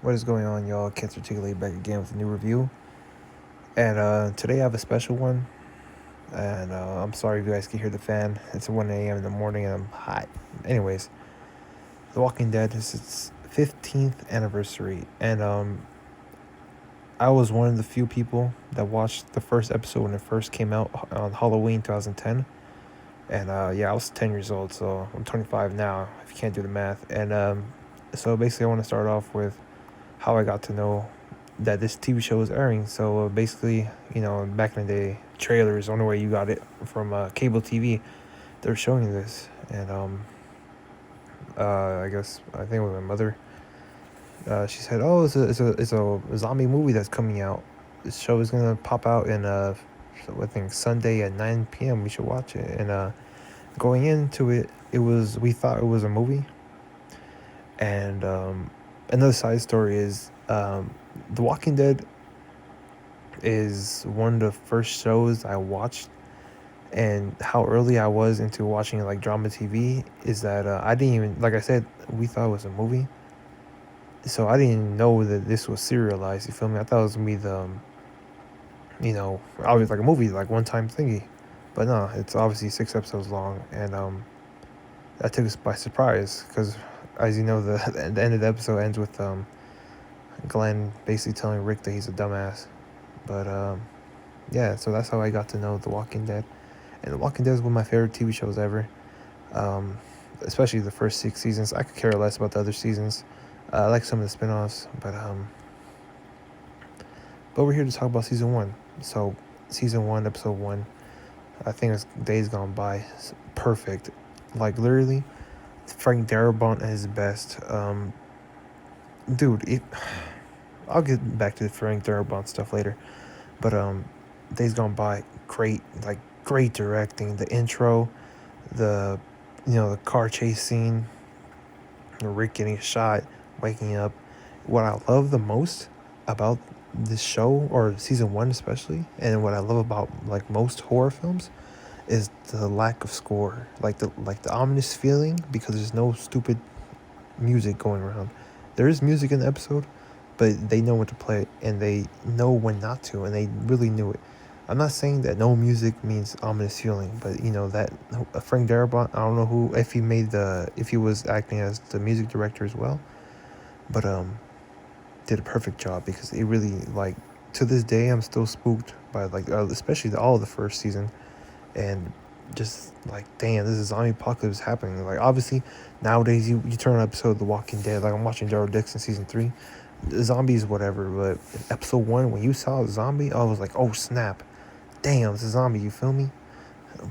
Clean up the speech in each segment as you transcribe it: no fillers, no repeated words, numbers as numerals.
What is going on, y'all? Cancer Articulate back again with a new review. And today I have a special one. And I'm sorry if you guys can hear the fan. It's 1 a.m. in the morning and I'm hot. Anyways, The Walking Dead is its 15th anniversary. And I was one of the few people that watched the first episode when it first came out on Halloween 2010. And yeah, I was 10 years old, so I'm 25 now, if you can't do the math. And so basically, I want to start off with how I got to know that this TV show was airing. So basically, back in the day, trailers, the only way you got it from cable TV, they were showing this. And I think it was my mother. She said, "Oh, it's a zombie movie that's coming out. This show is gonna pop out in I think Sunday at 9 p.m. We should watch it." And going into it, we thought it was a movie. And another side story is The Walking Dead is one of the first shows I watched, and how early I was into watching like drama TV is that I didn't even, like I said, we thought it was a movie, so I didn't know that this was serialized. You feel me? I thought it was gonna be always like a movie, like one time thingy, but no, it's obviously 6 episodes long, and that took us by surprise because, as you know, the end of the episode ends with Glenn basically telling Rick that he's a dumbass, but yeah, so that's how I got to know The Walking Dead. And The Walking Dead is one of my favorite TV shows ever, um, especially the first 6 seasons. I could care less about the other seasons. I like some of the spin-offs, but we're here to talk about season one. So, season one, episode one, I think it's Days Gone By. It's perfect. Like, literally, Frank Darabont at his best. Dude, I'll get back to the Frank Darabont stuff later. But Days Gone By, great directing. The intro, the the car chase scene, Rick getting shot, waking up. What I love the most about this show, or season one especially, and what I love about like most horror films, is the lack of score, like the ominous feeling, because there's no stupid music going around. There is music in the episode, but they know when to play it and they know when not to, and they really knew it. I'm not saying that no music means ominous feeling, but that Frank Darabont. I don't know if he was acting as the music director as well, but did a perfect job, because it really, like, to this day I'm still spooked by, like, especially all of the first season, and just like, damn, this is zombie apocalypse happening. Like, obviously nowadays you turn on an episode of The Walking Dead, like I'm watching Daryl Dixon season 3, zombies whatever, but episode 1, when you saw a zombie, I was like, oh snap, damn, it's a zombie, you feel me?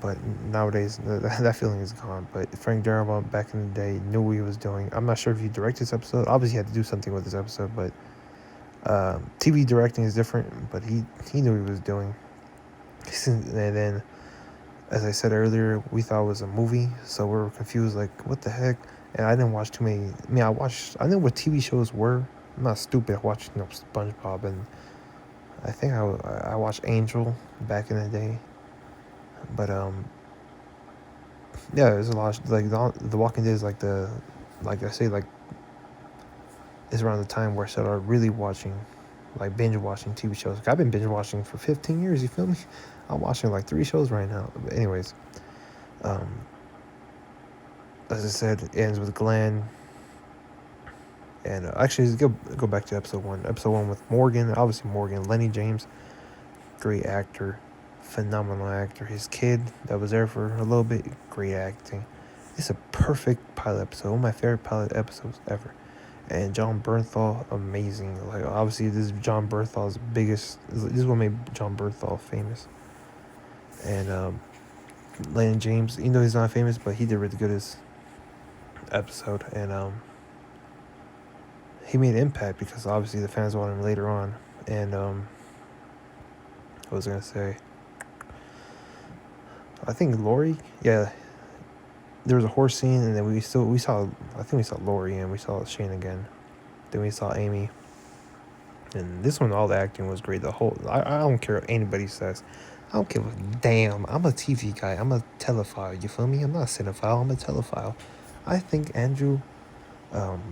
But nowadays that feeling is gone. But Frank Darabont back in the day knew what he was doing. I'm not sure if he directed this episode. Obviously he had to do something with this episode, but TV directing is different, but he knew what he was doing. And then, as I said earlier, we thought it was a movie, so we were confused, like, what the heck? And I didn't watch too many. I mean, I knew what TV shows were. I'm not stupid. I watched, SpongeBob, and I think I watched Angel back in the day. But yeah, there's a lot like the Walking Dead is like I say, like, it's around the time where I started really watching, like, binge watching TV shows. Like, I've been binge watching for 15 years. You feel me? I'm watching like 3 shows right now. But anyways, um, as I said, it ends with Glenn. And actually, let's go back to episode one. Episode one with Morgan. Obviously, Morgan, Lenny James, great actor, phenomenal actor. His kid that was there for a little bit, great acting. It's a perfect pilot episode. One of my favorite pilot episodes ever. And John Bernthal, amazing. Like, obviously, this is John Bernthal's biggest. This is what made John Bernthal famous. And Lenny James, even though he's not famous, but he did really good this episode. And he made an impact, because obviously the fans wanted him later on. And what was I gonna say? I think Lori, yeah. There was a horse scene, and then we saw. I think we saw Lori, and we saw Shane again. Then we saw Amy. And this one, all the acting was great. I don't care what anybody says. I don't give a damn. I'm a TV guy. I'm a telephile. You feel me? I'm not a cinephile. I'm a telephile. I think Andrew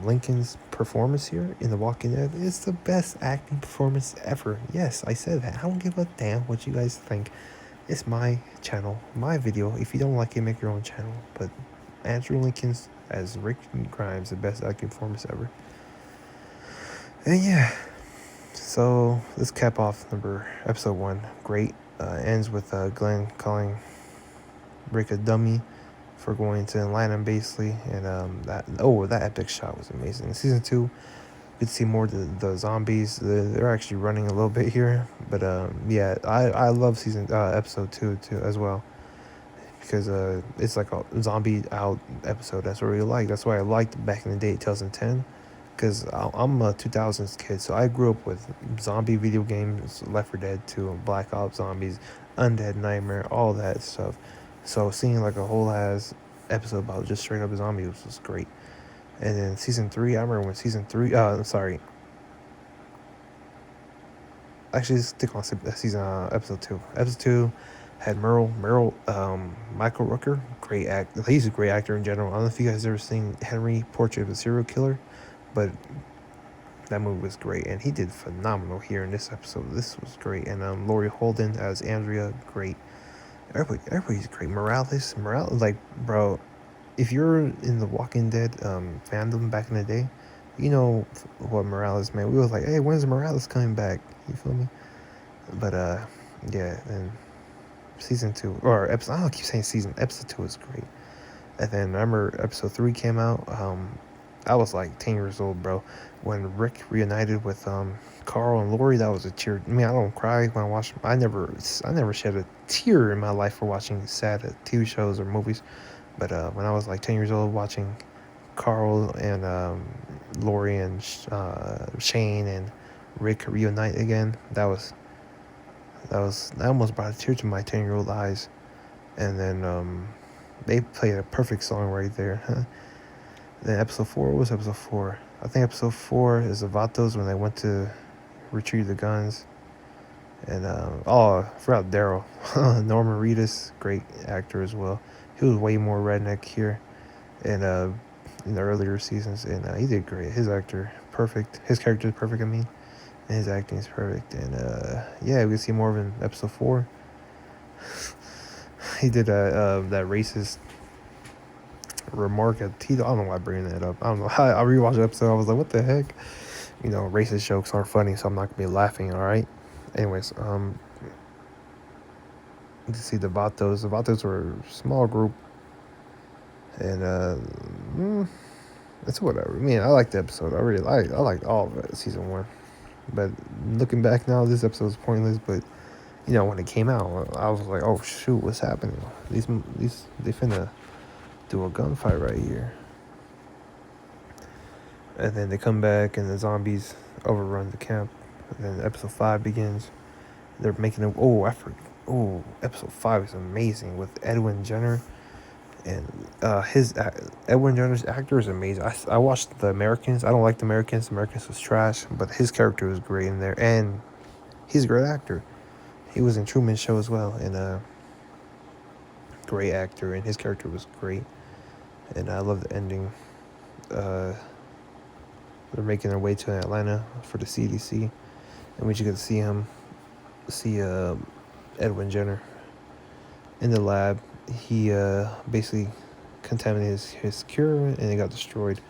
Lincoln's performance here in The Walking Dead is the best acting performance ever. Yes, I said that. I don't give a damn what you guys think. It's my channel, my video. If you don't like it, make your own channel. But Andrew Lincoln's as Rick Grimes, the best acting performance ever. And yeah, so let's cap off episode 1. Great. Ends with Glenn calling Rick a dummy for going to Atlanta, basically. And that epic shot was amazing. In season 2, we could see more of the zombies. They're actually running a little bit here, but yeah, I love episode 2 too as well, because it's like a zombie out episode. That's what I really like. That's why I liked back in the day, 2010, because I'm a 2000s kid, so I grew up with zombie video games, Left 4 Dead 2, Black Ops Zombies, Undead Nightmare, all that stuff. So seeing like a whole ass episode about just straight up zombies was great. And then season 3, I remember when season 3, sorry, actually stick on season episode 2. Episode 2 had Michael Rooker, great act. He's a great actor in general. I don't know if you guys ever seen Henry, Portrait of a Serial Killer, but that movie was great, and he did phenomenal here in this episode. This was great, and Laurie Holden as Andrea, great. Everybody's great. Morales, like, bro, if you're in the Walking Dead fandom back in the day, you know what Morales meant. We was like, hey, when's Morales coming back? You feel me? But yeah, and season 2 or episode, I don't keep saying season. Episode 2 was great. And then I remember episode 3 came out. I was like 10 years old, bro, when Rick reunited with Carl and Lori. That was a tear. I mean, I don't cry when I watch. I never shed a tear in my life for watching sad TV shows or movies. But when I was like 10 years old, watching Carl and Lori and Shane and Rick reunite again, that almost brought a tear to my 10-year-old eyes. And then they played a perfect song right there. Then episode 4, what was episode 4? I think episode 4 is the Vatos when they went to retrieve the guns. And I forgot Daryl. Norman Reedus, great actor as well. He was way more redneck here, and in the earlier seasons, and he did great. His character is perfect. I mean, and his acting is perfect. And yeah, we can see more of him in episode 4. He did that racist remark at Tito. I don't know why I'm bringing that up. I don't know. I rewatched the episode. I was like, what the heck? You know, racist jokes aren't funny, so I'm not gonna be laughing. All right. Anyways, you see the Vatos. The Vatos were a small group, and it's whatever. I mean, I liked the episode. I liked all of it, season 1. But looking back now, this episode is pointless. But you know, when it came out, I was like, oh shoot, what's happening? These they finna do a gunfight right here. And then they come back, and the zombies overrun the camp. And then episode 5 begins. They're making a episode 5 is amazing with Edwin Jenner, and Edwin Jenner's actor is amazing. I watched The Americans. I don't like The Americans. The Americans was trash, but his character was great in there, and he's a great actor. He was in Truman Show as well, and great actor, and his character was great. And I love the ending. They're making their way to Atlanta for the CDC, and we just get to see Edwin Jenner in the lab. He basically contaminated his cure, and it got destroyed.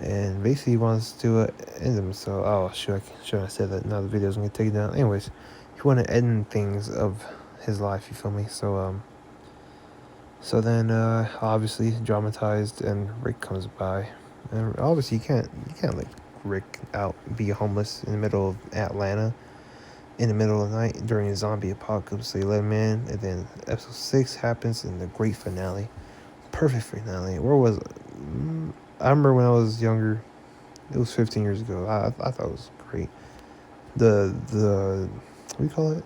And basically he wants to end himself. Oh shoot, I said that. Now the video's gonna get taken down. Anyways, he want to end things of his life, you feel me? So then obviously dramatized, and Rick comes by. And obviously you can't let Rick out be homeless in the middle of Atlanta in the middle of the night during a zombie apocalypse. So you let him in, and then episode 6 happens, and the great finale. Perfect finale. Where was it? I remember when I was younger, it was 15 years ago. I thought it was great. The what do you call it?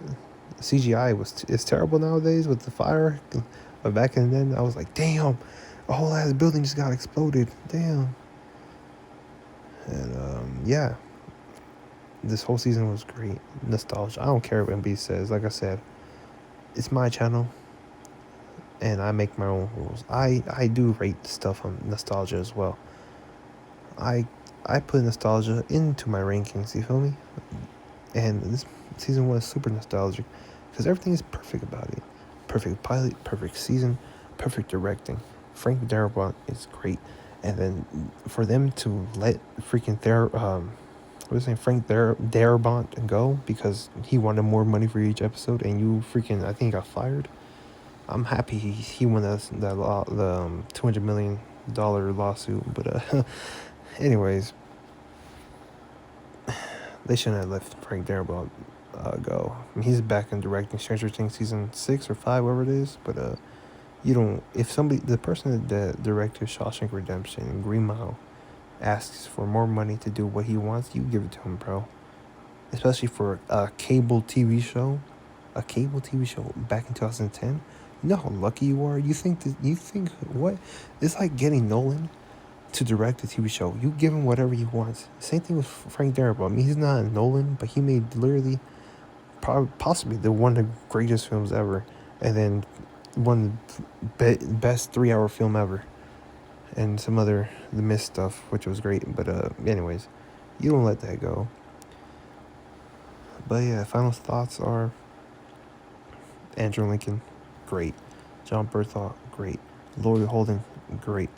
CGI is terrible nowadays with the fire. But back then, I was like, damn, a whole ass building just got exploded. Damn. And yeah, this whole season was great. Nostalgia. I don't care what MB says. Like I said, it's my channel, and I make my own rules. I do rate stuff on nostalgia as well. I I put nostalgia into my rankings. You feel me? And this season was super nostalgic because everything is perfect about it. Perfect pilot, perfect season, perfect directing. Frank Darabont is great, and then for them to let freaking what was his name, Darabont go because he wanted more money for each episode, and you freaking I think got fired. I'm happy he won the $200 million lawsuit, but anyways, they shouldn't have let Frank Darabont go. I mean, he's back in directing Stranger Things season 6 or 5, whatever it is. But you don't. If somebody, the person that directed Shawshank Redemption and Green Mile, asks for more money to do what he wants, you give it to him, bro. Especially for a cable TV show, back in 2010. You know how lucky you are. You think what? It's like getting Nolan to direct a TV show. You give him whatever he wants. Same thing with Frank Darabont. I mean, he's not a Nolan, but he made literally, probably, possibly the one of the greatest films ever, and then one of the best 3-hour film ever, and some other The Mist stuff, which was great. But anyways, you don't let that go. But yeah, final thoughts are Andrew Lincoln, great. John Berthold, great. Laurie Holden, great.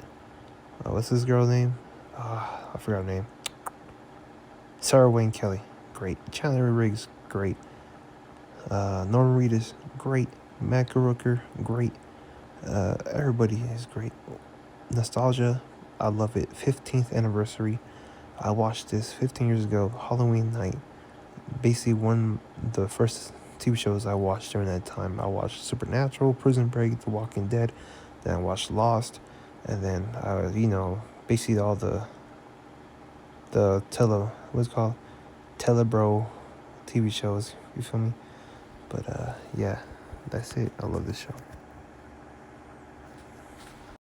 What's this girl's name? I forgot her name. Sarah Wayne Kelly, great. Chandler Riggs, great. Norman Reedus, great. Matt Rooker, great. Everybody is great. Nostalgia, I love it. 15th anniversary. I watched this 15 years ago, Halloween night. Basically, one of the first TV shows I watched during that time. I watched Supernatural, Prison Break, The Walking Dead. Then I watched Lost, and then basically all the what's it called, Telebro TV shows. You feel me? But yeah, that's it. I love this show.